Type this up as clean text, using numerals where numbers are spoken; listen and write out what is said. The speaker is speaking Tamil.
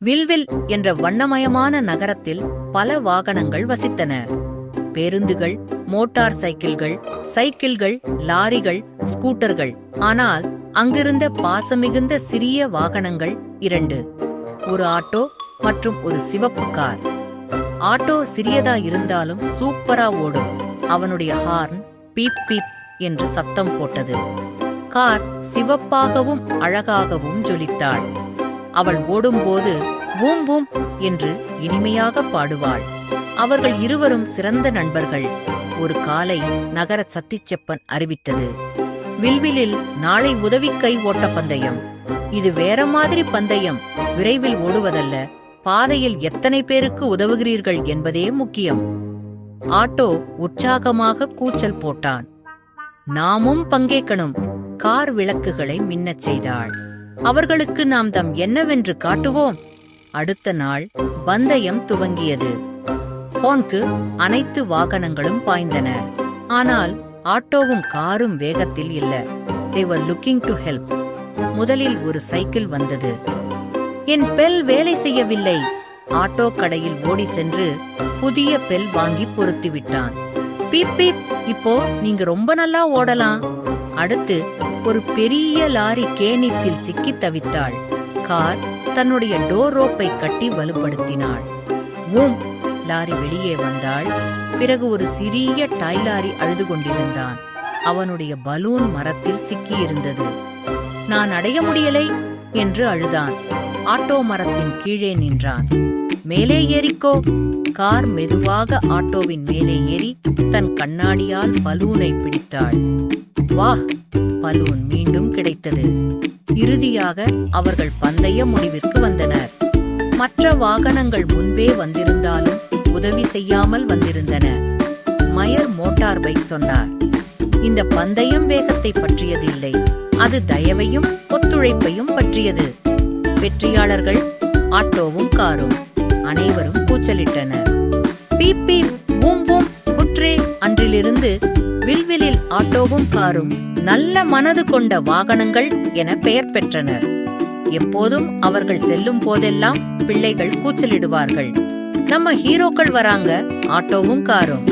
வில்வில் என்ற வண்ணமயமான நகரத்தில் பல வாகனங்கள் வசித்தன. பேருந்துகள், மோட்டார் சைக்கிள்கள், சைக்கிள்கள், லாரிகள், ஸ்கூட்டர்கள். ஆனால் அங்கிருந்த பாசமிகுந்த சிறிய வாகனங்கள் 2. ஒரு ஆட்டோ மற்றும் ஒரு சிவப்பு கார். ஆட்டோ சிறியதா இருந்தாலும் சூப்பரா ஓடும். அவனுடைய ஹார்ன் பீப் பீப் என்று சத்தம் போட்டது. கார் சிவப்பாகவும் அழகாகவும் ஜொலித்தாள். அவள் ஓடும்போது பூம் பூம் என்று இனிமையாக பாடுவாள். அவர்கள் இருவரும் சிறந்த நண்பர்கள். ஒரு காலை நகர சத்திச்செப்பன் அறிவித்தது, வில்விலில் நாளை உதவிக்கை ஓட்ட பந்தயம். இது வேற மாதிரி பந்தயம். விரைவில் ஓடுவதல்ல, பாதையில் எத்தனை பேருக்கு உதவுகிறீர்கள் என்பதே முக்கியம். ஆட்டோ உற்சாகமாக கூச்சல் போட்டான். நாமும் பங்கேற்கணும். கார் விளக்குகளை மின்னச் செய்தாள். அவர்களுக்கு நாம் தம் என்னவென்று காட்டுவோம். அடுத்த நாள் பந்தயம் துவங்கியது. போன்க்கு அனைத்து வாகனங்களும் பாய்ந்தன. ஆனால் ஆட்டோவும் காரும் வேகத்தில் இல்ல. They were looking to help. முதலில் ஒரு சைக்கிள் வந்தது. என் பெல் வேலை செய்யவில்லை. ஆட்டோ கடையில் ஓடி சென்று புதிய பெல் வாங்கி பொருத்திவிட்டான். பீப் பீப், இப்போ நீங்க ரொம்ப நல்லா ஓடலாம். அடுத்து ஒரு பெரிய லாரி கேணித்தில் சிக்கி தவித்தாள். கார் தன்னுடைய டோர் ரோப்பை கட்டி வலுப்படுத்தினாள். ஊம், லாரி வெளியே வந்தாள். பிறகு ஒரு சிறிய டாய்லாரி அழுது கொண்டிருந்தான். அவனுடைய பலூன் மரத்தில் சிக்கியிருந்தது. நான் அடைய முடியலை என்று அழுதான். ஆட்டோ மரத்தின் கீழே நின்றான். மேலே ஏறிக்கோ. கார் மெதுவாக ஆட்டோவின் மேலே ஏறி தன் கண்ணாடியால் பலூனை பிடித்தாள். வா, பலூன் மீண்டும் கிடைத்தது. இறுதியாக அவர்கள் பந்தய முடிவிற்கு வந்தனர். மற்ற வாகனங்கள் முன்பே வந்திருந்தாலும் உதவி செய்யாமல் வந்திருந்தன. மயர் மோட்டார் பைக் சொன்னார், இந்த பந்தயம் வேகத்தை பற்றியது இல்லை, அது தயவையும் ஒத்துழைப்பையும் பற்றியது. வெற்றியாளர்கள் ஆட்டோவும் காரும். அனைவரும் கூச்சலிட்டனர். பீப் பீப், பூம் பூம், குற்றே. அன்றிலிருந்து வில்விலில் ஆட்டோவும் காரும் நல்ல மனது கொண்ட வாகனங்கள் என பெயர் பெற்றனர். எப்போதும் அவர்கள் செல்லும் போதெல்லாம் பிள்ளைகள் கூச்சலிடுவார்கள், நம்ம ஹீரோக்கள் வராங்க, ஆட்டோவும் காரும்.